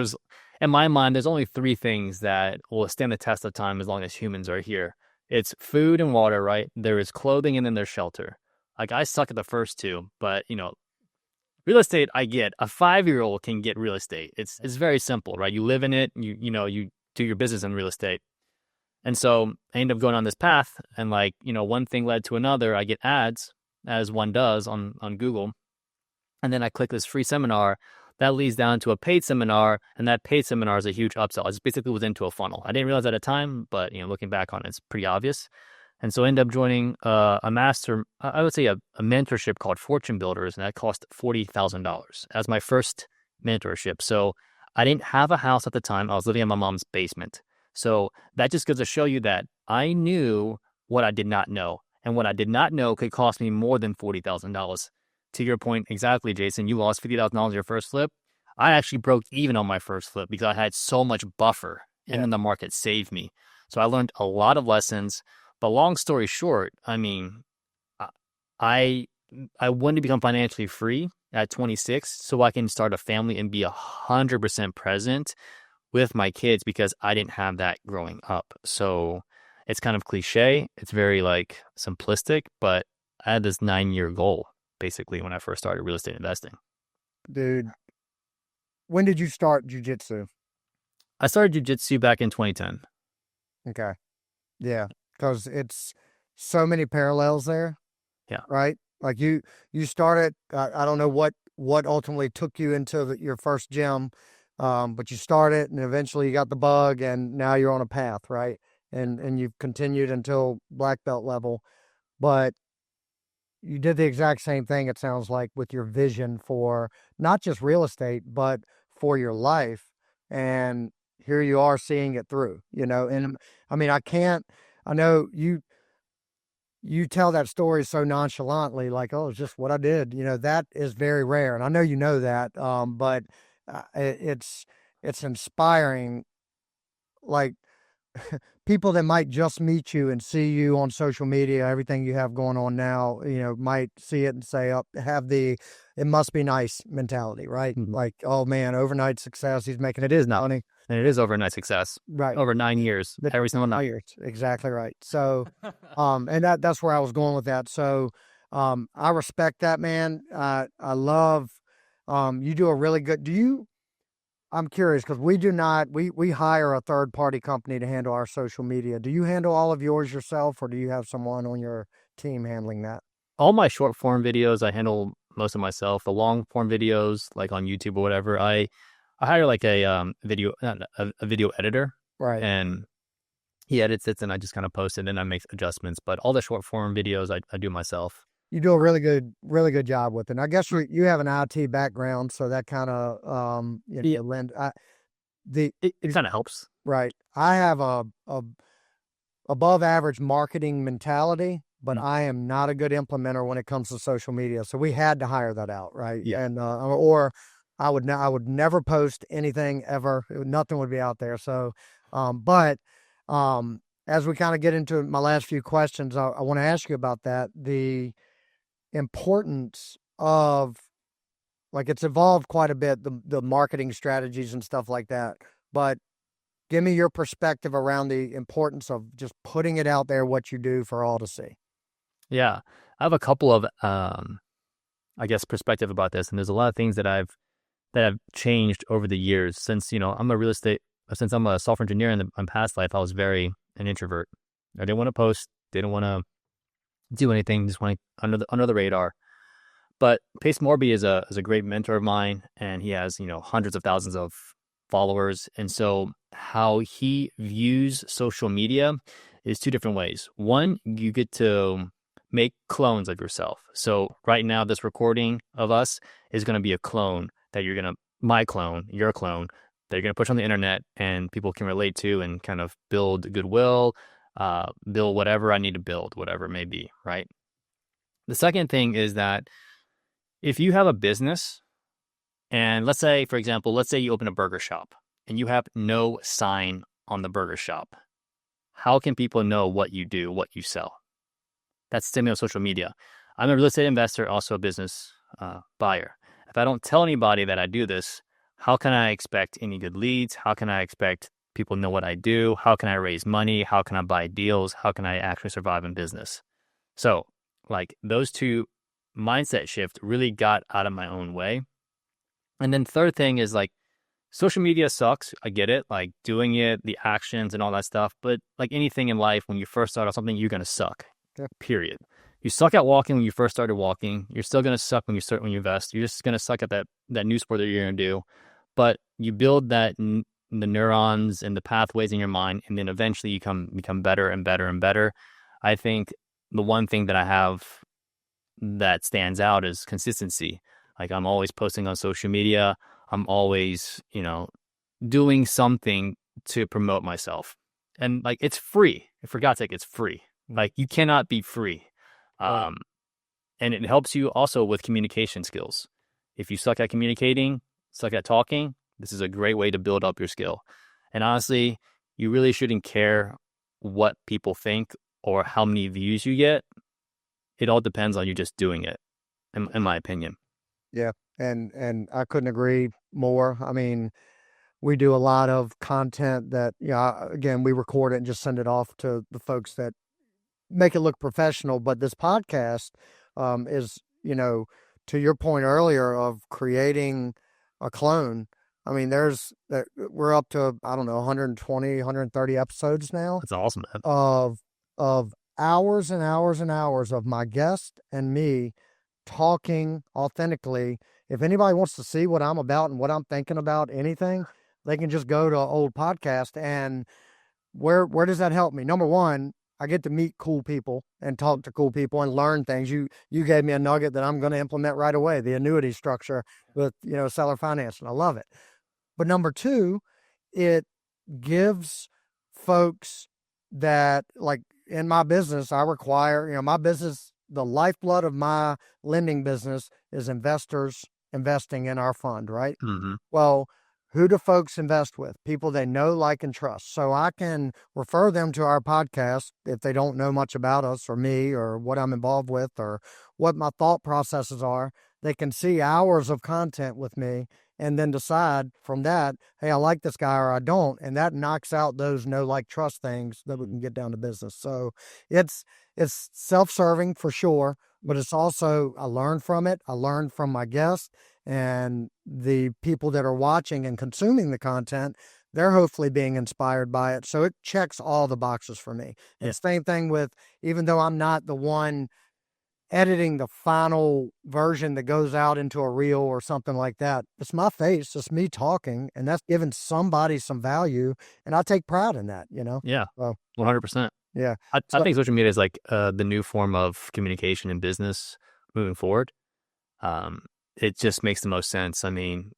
in my mind, there's only three things that will stand the test of time as long as humans are here. It's food and water, right? There is clothing and then there's shelter. Like I suck at the first two, but real estate, I get. A 5-year-old can get real estate. It's very simple, right? You live in it, you do your business in real estate. And so I ended up going on this path and one thing led to another. I get ads as one does on Google. And then I click this free seminar that leads down to a paid seminar, and that paid seminar is a huge upsell. I just basically was into a funnel. I didn't realize at the time, but looking back on it, it's pretty obvious. And so I ended up joining I would say a mentorship called Fortune Builders, and that cost $40,000 as my first mentorship. So I didn't have a house at the time. I was living in my mom's basement. So that just goes to show you that I knew what I did not know. And what I did not know could cost me more than $40,000. To your point, exactly, Jason, you lost $50,000 your first flip. I actually broke even on my first flip because I had so much buffer, and then the market saved me. So I learned a lot of lessons. But long story short, I mean, I wanted to become financially free at 26 so I can start a family and be 100% present with my kids because I didn't have that growing up. So it's kind of cliche. It's very like simplistic, but I had this 9-year goal basically when I first started real estate investing.
Dude, when did you start jiu-jitsu?
I started jiu-jitsu back in 2010.
Okay. Yeah. Because it's so many parallels there.
Yeah.
Right? Like you started, I don't know what ultimately took you into your first gym, but you started and eventually you got the bug and now you're on a path, right? And you've continued until black belt level. But you did the exact same thing, it sounds like, with your vision for not just real estate, but for your life. And here you are seeing it through, and I mean, I know you tell that story so nonchalantly, like, oh, it's just what I did. That is very rare. And I know that, but it's inspiring. Like, people that might just meet you and see you on social media, everything you have going on now, might see it and say, oh, have the "it must be nice" mentality, right?
Mm-hmm.
Like, oh man, overnight success, he's making
it is now.
money.
And it is overnight success.
Right.
Over 9 years, every single night.
9 years. Exactly right. So, and that's where I was going with that. So, I respect that, man. I love, you do a really good, I'm curious because we do not, we hire a third party company to handle our social media. Do you handle all of yours yourself or do you have someone on your team handling that?
All my short form videos, I handle most of myself. The long form videos, like on YouTube or whatever, I hire like a video editor,
right?
And he edits it, and I just kind of post it, and I make adjustments. But all the short form videos, I do myself.
You do a really good job with it. And I guess you have an IT background, so that kind of
it kind of helps,
right? I have a above average marketing mentality, but I am not a good implementer when it comes to social media. So we had to hire that out, right?
Yeah.
And or I would never post anything ever. Nothing would be out there. So, but as we kind of get into my last few questions, I want to ask you about that. The importance of, like, it's evolved quite a bit, the marketing strategies and stuff like that. But give me your perspective around the importance of just putting it out there, what you do for all to see.
Yeah, I have a couple of, I guess, perspective about this, and there's a lot of things that have changed over the years since I'm a software engineer in my past life. I was very an introvert. I didn't want to post, didn't want to do anything, just went under the radar. But Pace Morby is a great mentor of mine, and he has hundreds of thousands of followers. And so how he views social media is two different ways. One, you get to make clones of yourself. So right now, this recording of us is going to be a clone that my clone, your clone, that you're going to push on the internet and people can relate to and kind of build goodwill, build whatever I need to build, whatever it may be, right? The second thing is that if you have a business, and let's say, for example, you open a burger shop and you have no sign on the burger shop, how can people know what you do, what you sell? That's similar to social media. I'm a real estate investor, also a business buyer. If I don't tell anybody that I do this, how can I expect any good leads? How can I expect people to know what I do? How can I raise money? How can I buy deals? How can I actually survive in business? So, like, those two mindset shift really got out of my own way. And then third thing is, like, social media sucks. I get it, like doing it, the actions and all that stuff. But like anything in life, when you first start on something, you're going to suck, period. You suck at walking when you first started walking. You're still gonna suck when you invest. You're just gonna suck at that new sport that you're gonna do. But you build the neurons and the pathways in your mind, and then eventually you become better and better and better. I think the one thing that I have that stands out is consistency. Like I'm always posting on social media. I'm always, doing something to promote myself. And like it's free. For God's sake, it's free. Like you cannot be free.
Right.
Um, and it helps you also with communication skills. If you suck at communicating, suck at talking, this is a great way to build up your skill. And honestly, you really shouldn't care what people think or how many views you get. It all depends on you just doing it, in my opinion.
Yeah. And I couldn't agree more. I mean, we do a lot of content that, again, we record it and just send it off to the folks that make it look professional. But this podcast is, to your point earlier of creating a clone. I mean, we're up to, I don't know, 120, 130 episodes now
That's awesome, man.
of hours and hours and hours of my guest and me talking authentically. If anybody wants to see what I'm about and what I'm thinking about anything, they can just go to an old podcast. And where does that help me? Number one, I get to meet cool people and talk to cool people and learn things. You gave me a nugget that I'm going to implement right away, the annuity structure with, seller financing. I love it. But number two, it gives folks that, like in my business, I require, my business, the lifeblood of my lending business is investors investing in our fund, right?
Mm-hmm.
Well, who do folks invest with? People they know, like, and trust. So I can refer them to our podcast if they don't know much about us or me or what I'm involved with or what my thought processes are. They can see hours of content with me and then decide from that, hey, I like this guy or I don't. And that knocks out those know, like, trust things that we can get down to business. So it's self-serving for sure, but it's also, I learn from it. I learn from my guests. And the people that are watching and consuming the content, they're hopefully being inspired by it. So it checks all the boxes for me.
Yeah.
And same thing with, even though I'm not the one editing the final version that goes out into a reel or something like that, it's my face, it's me talking, and that's giving somebody some value. And I take pride in that,
Yeah.
So,
100%.
yeah.
I think social media is like the new form of communication in business moving forward. It just makes the most sense. I mean,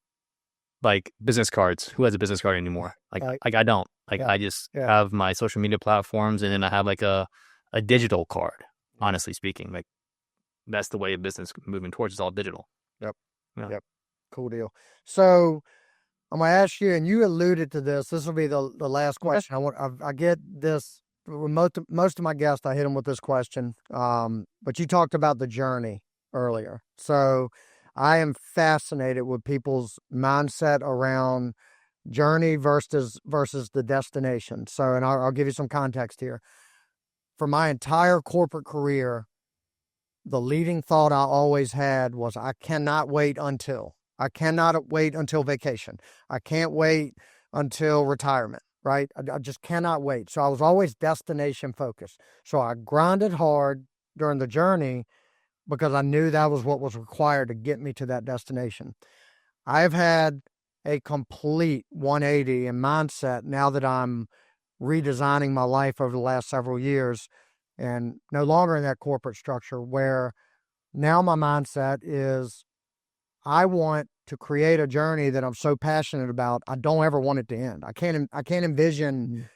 like business cards. Who has a business card anymore? Like,
Right.
I don't. Like,
Yeah.
I just
Yeah.
have my social media platforms, and then I have like a digital card. Honestly speaking, like that's the way of business moving towards. It's all digital.
Yep.
Yeah.
Yep. Cool deal. So I'm gonna ask you, and you alluded to this. This will be the last question. I get this. Most of my guests, I hit them with this question. But you talked about the journey earlier, so I am fascinated with people's mindset around journey versus the destination. So, and I'll give you some context here. For my entire corporate career, the leading thought I always had was, I cannot wait until vacation. I can't wait until retirement, right? I just cannot wait. So I was always destination focused. So I grinded hard during the journey because I knew that was what was required to get me to that destination. I've had a complete 180 in mindset now that I'm redesigning my life over the last several years and no longer in that corporate structure, where now my mindset is, I want to create a journey that I'm so passionate about. I don't ever want it to end. I can't envision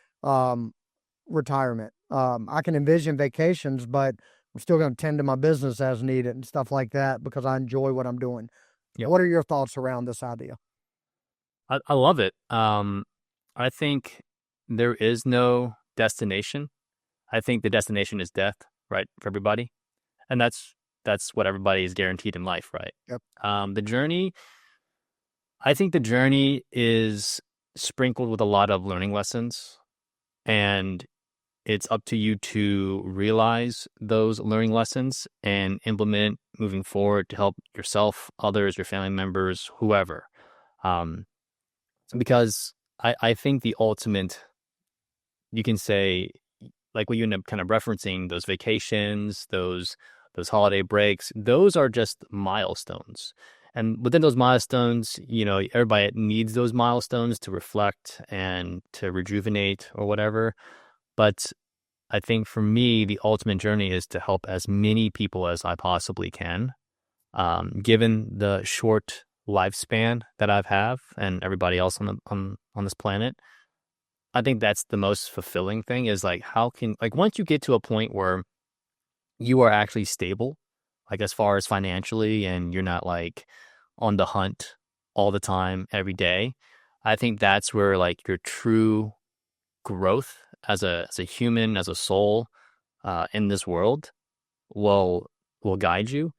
retirement. I can envision vacations, but I'm still going to tend to my business as needed and stuff like that because I enjoy what I'm doing.
Yep.
What are your thoughts around this idea?
I love it. I think there is no destination. I think the destination is death, right, for everybody, and that's what everybody is guaranteed in life, right?
Yep.
The journey. I think the journey is sprinkled with a lot of learning lessons, and it's up to you to realize those learning lessons and implement moving forward to help yourself, others, your family members, whoever. Because I think the ultimate, you can say, like what you end up kind of referencing, those vacations, those holiday breaks, those are just milestones. And within those milestones, everybody needs those milestones to reflect and to rejuvenate or whatever. But I think for me, the ultimate journey is to help as many people as I possibly can. Given the short lifespan that I've have and everybody else on this planet, I think that's the most fulfilling thing is like, once you get to a point where you are actually stable, like as far as financially, and you're not like on the hunt all the time, every day, I think that's where like your true growth as a human, as a soul, in this world will guide you.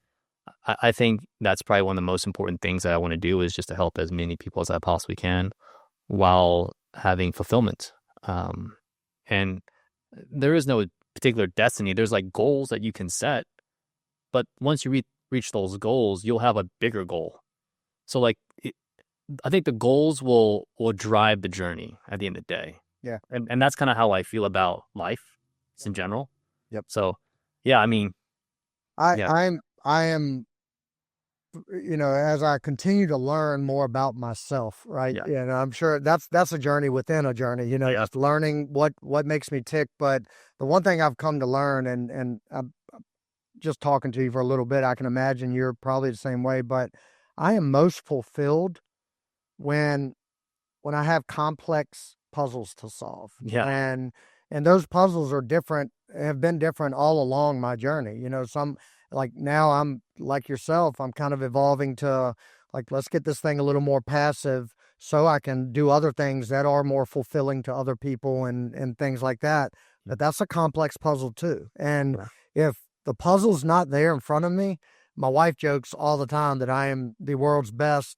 I think that's probably one of the most important things that I want to do is just to help as many people as I possibly can while having fulfillment. And there is no particular destiny. There's like goals that you can set, but once you reach those goals, you'll have a bigger goal. So like, I think the goals will drive the journey at the end of the day.
Yeah.
And that's kind of how I feel about life in general.
Yep.
So yeah, I mean, yeah.
I am, as I continue to learn more about myself, right?
Yeah.
I'm sure that's a journey within a journey,
Yeah.
just learning what makes me tick. But the one thing I've come to learn, and I'm just talking to you for a little bit, I can imagine you're probably the same way, but I am most fulfilled when I have complex puzzles to solve.
Yeah.
And those puzzles have been different all along my journey. Some, like now I'm like yourself, I'm kind of evolving to like, let's get this thing a little more passive so I can do other things that are more fulfilling to other people and things like that. But that's a complex puzzle too. And if the puzzle's not there in front of me, my wife jokes all the time that I am the world's best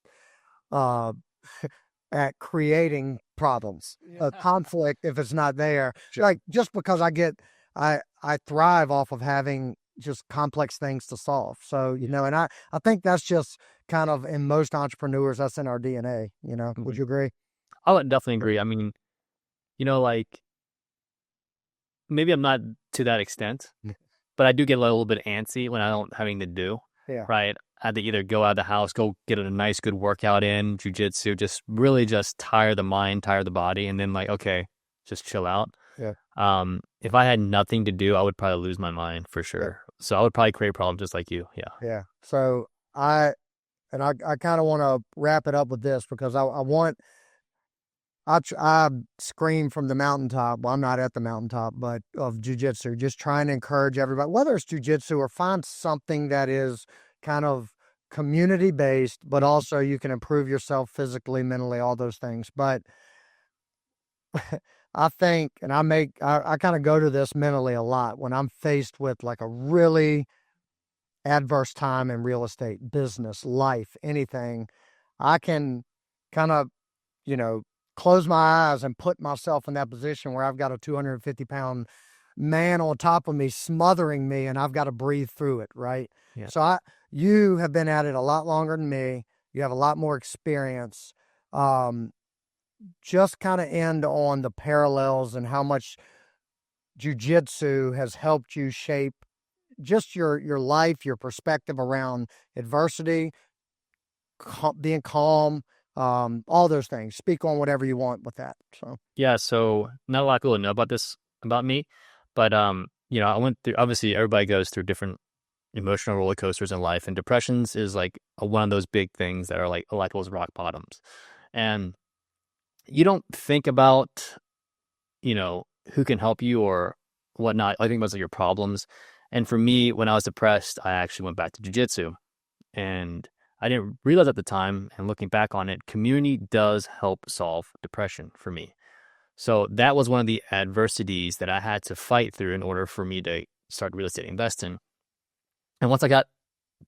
at creating problems, conflict if it's not there. Sure. Like just because I thrive off of having just complex things to solve. So, and I think that's just kind of in most entrepreneurs, that's in our DNA,
Mm-hmm.
Would you agree?
I would definitely agree. I mean, like maybe I'm not to that extent, but I do get a little bit antsy when I don't have anything to do.
Yeah.
Right. I had to either go out of the house, go get a nice, good workout in, jiu-jitsu, just really just tire the mind, tire the body, and then like, okay, just chill out.
Yeah.
If I had nothing to do, I would probably lose my mind for sure. Yeah. So I would probably create problems just like you. Yeah.
Yeah. So I kind of want to wrap it up with this because I scream from the mountaintop. Well, I'm not at the mountaintop, but of jiu-jitsu, just trying to encourage everybody, whether it's jiu-jitsu or find something that is kind of community-based, but also you can improve yourself physically, mentally, all those things. But I think, and I kind of go to this mentally a lot when I'm faced with like a really adverse time in real estate, business, life, anything. I can kind of, close my eyes and put myself in that position where I've got a 250-pound man on top of me smothering me and I've got to breathe through it, right? Yeah. So you have been at it a lot longer than me. You have a lot more experience. Just kind of end on the parallels and how much jiu-jitsu has helped you shape just your life, your perspective around adversity, being calm, all those things. Speak on whatever you want with that.
So not a lot of people know about this about me, but I went through, obviously everybody goes through different emotional roller coasters in life, and depressions is like one of those big things that are like those rock bottoms. And you don't think about, who can help you or whatnot. I think about your problems. And for me, when I was depressed, I actually went back to jiu-jitsu, and I didn't realize at the time, and looking back on it, community does help solve depression for me. So that was one of the adversities that I had to fight through in order for me to start real estate investing. And once I got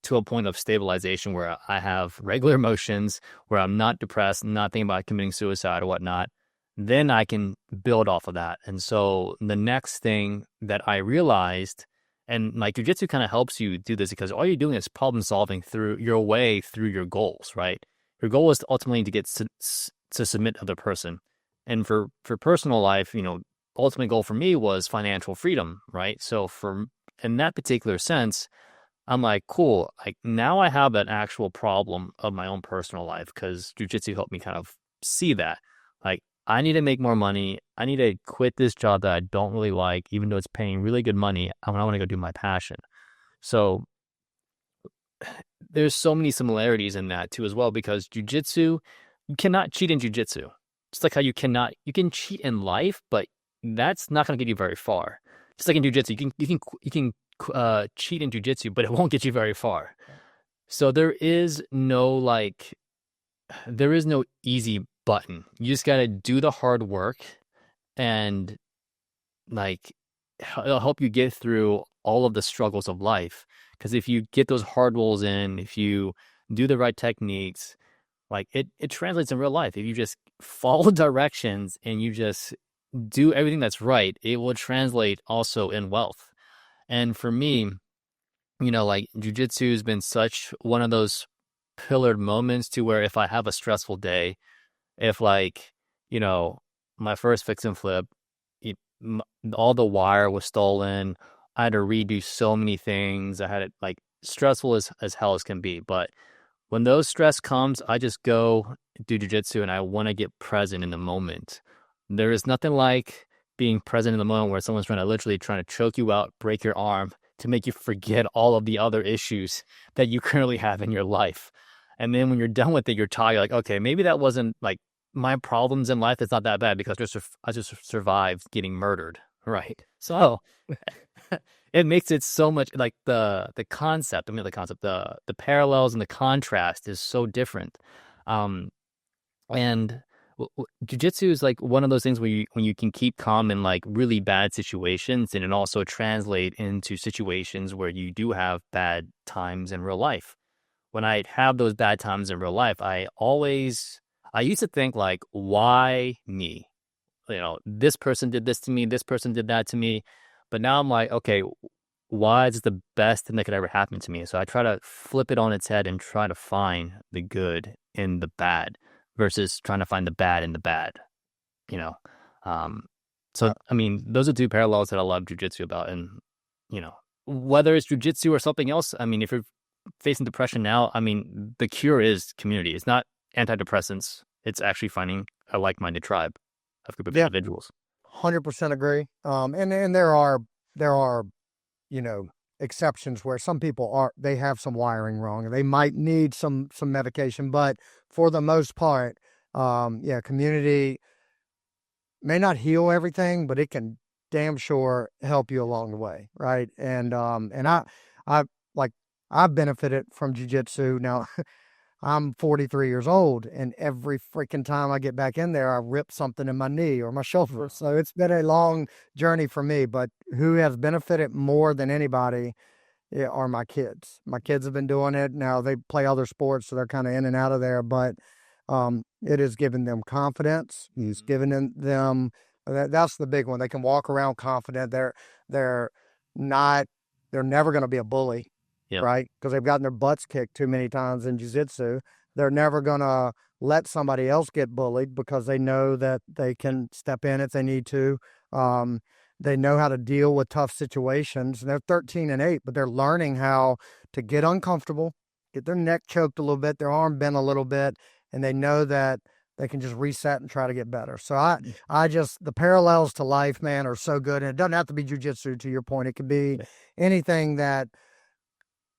to a point of stabilization where I have regular emotions, where I'm not depressed, not thinking about committing suicide or whatnot, then I can build off of that. And so the next thing that I realized, and like jiu-jitsu kind of helps you do this because all you're doing is problem solving through your way through your goals, right? Your goal is ultimately to get to submit to the person. And for personal life, ultimate goal for me was financial freedom, right? So in that particular sense, I'm like, cool. Like now I have an actual problem of my own personal life because jiu-jitsu helped me kind of see that. Like I need to make more money. I need to quit this job that I don't really like, even though it's paying really good money. I want to go do my passion. So there's so many similarities in that too as well, because jiu-jitsu, you cannot cheat in jiu-jitsu. Just like how you can cheat in life, but that's not going to get you very far. Just like in jiu-jitsu, you can cheat in jiu-jitsu, but it won't get you very far. So there is no easy button. You just got to do the hard work, and like it'll help you get through all of the struggles of life. Because if you get those hard rolls in, if you do the right techniques, like it translates in real life. If you just follow directions and you just do everything that's right, it will translate also in wealth. And for me, like jiu-jitsu has been such one of those pillared moments to where if I have a stressful day, if my first fix and flip, all the wire was stolen, I had to redo so many things. I had it like stressful as hell as can be. But when those stress comes, I just go do jiu-jitsu and I want to get present in the moment. There is nothing like being present in the moment where someone's literally trying to choke you out, break your arm to make you forget all of the other issues that you currently have in your life. And then when you're done with it, you're tired. You're like, okay, maybe that wasn't like my problems in life. It's not that bad because I just survived getting murdered. Right. So it makes it so much like the concept. The parallels and the contrast is so different. And jiu-jitsu is like one of those things when you can keep calm in like really bad situations, and it also translate into situations where you do have bad times in real life. When I have those bad times in real life, I used to think like, why me? This person did this to me, this person did that to me. But now I'm like, okay, why is it the best thing that could ever happen to me? So I try to flip it on its head and try to find the good in the bad versus trying to find the bad in the bad, So, I mean, those are two parallels that I love jiu-jitsu about. And, whether it's jiu-jitsu or something else, I mean, if you're facing depression now, I mean, the cure is community. It's not antidepressants. It's actually finding a like-minded tribe of group of individuals.
100% agree. And there are, exceptions where some people they have some wiring wrong and they might need some medication, but for the most part, community may not heal everything, but it can damn sure help you along the way. Right. And I've benefited from jiu-jitsu. Now I'm 43 years old, and every freaking time I get back in there, I rip something in my knee or my shoulder. So it's been a long journey for me, but who has benefited more than anybody are my kids. My kids have been doing it. Now they play other sports, so they're kind of in and out of there, but it has given them confidence. It's given them, that's the big one. They can walk around confident. They're never going to be a bully. Yep. Right? Because they've gotten their butts kicked too many times in jiu-jitsu. They're never going to let somebody else get bullied because they know that they can step in if they need to. They know how to deal with tough situations. They're 13 and 8, but they're learning how to get uncomfortable, get their neck choked a little bit, their arm bent a little bit, and they know that they can just reset and try to get better. So the parallels to life, man, are so good. And it doesn't have to be jiu-jitsu, to your point. It could be anything that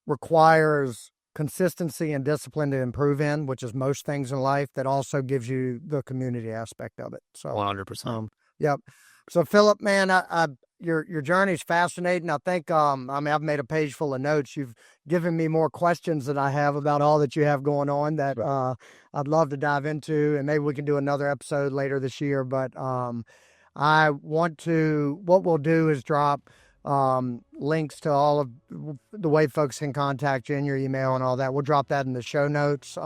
requires consistency and discipline to improve in, which is most things in life, that also gives you the community aspect of it. So
100%.
Yep. So Philip, man, your journey is fascinating. I think, I've made a page full of notes. You've given me more questions than I have about all that you have going on that I'd love to dive into, and maybe we can do another episode later this year. But what we'll do is drop links to all of the way folks can contact you and your email and all that. We'll drop that in the show notes.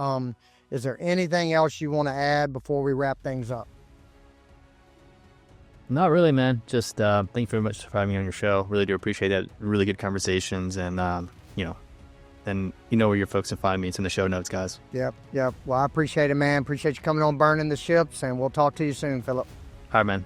Is there anything else you want to add before we wrap things up?
Not really, man. Just thank you very much for having me on your show. Really do appreciate that. Really good conversations, and then where your folks can find me. It's in the show notes, guys.
Yep. Well, I appreciate it, man. Appreciate you coming on Burning the Ships, and we'll talk to you soon, Philip.
All right, man.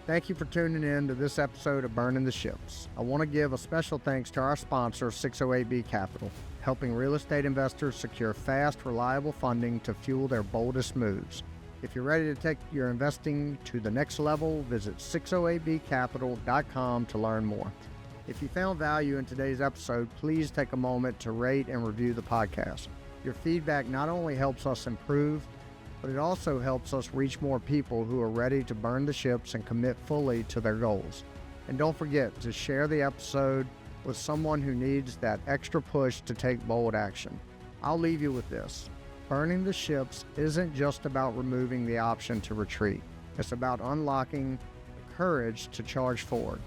Thank you for tuning in to this episode of Burning the Ships. I want to give a special thanks to our sponsor, 608B Capital, helping real estate investors secure fast, reliable funding to fuel their boldest moves. If you're ready to take your investing to the next level, visit 608bcapital.com to learn more. If you found value in today's episode, please take a moment to rate and review the podcast. Your feedback not only helps us improve, but it also helps us reach more people who are ready to burn the ships and commit fully to their goals. And don't forget to share the episode with someone who needs that extra push to take bold action. I'll leave you with this. Burning the ships isn't just about removing the option to retreat. It's about unlocking the courage to charge forward.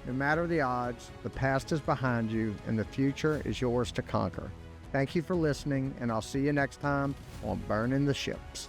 No matter the odds, the past is behind you and the future is yours to conquer. Thank you for listening, and I'll see you next time on Burning the Ships.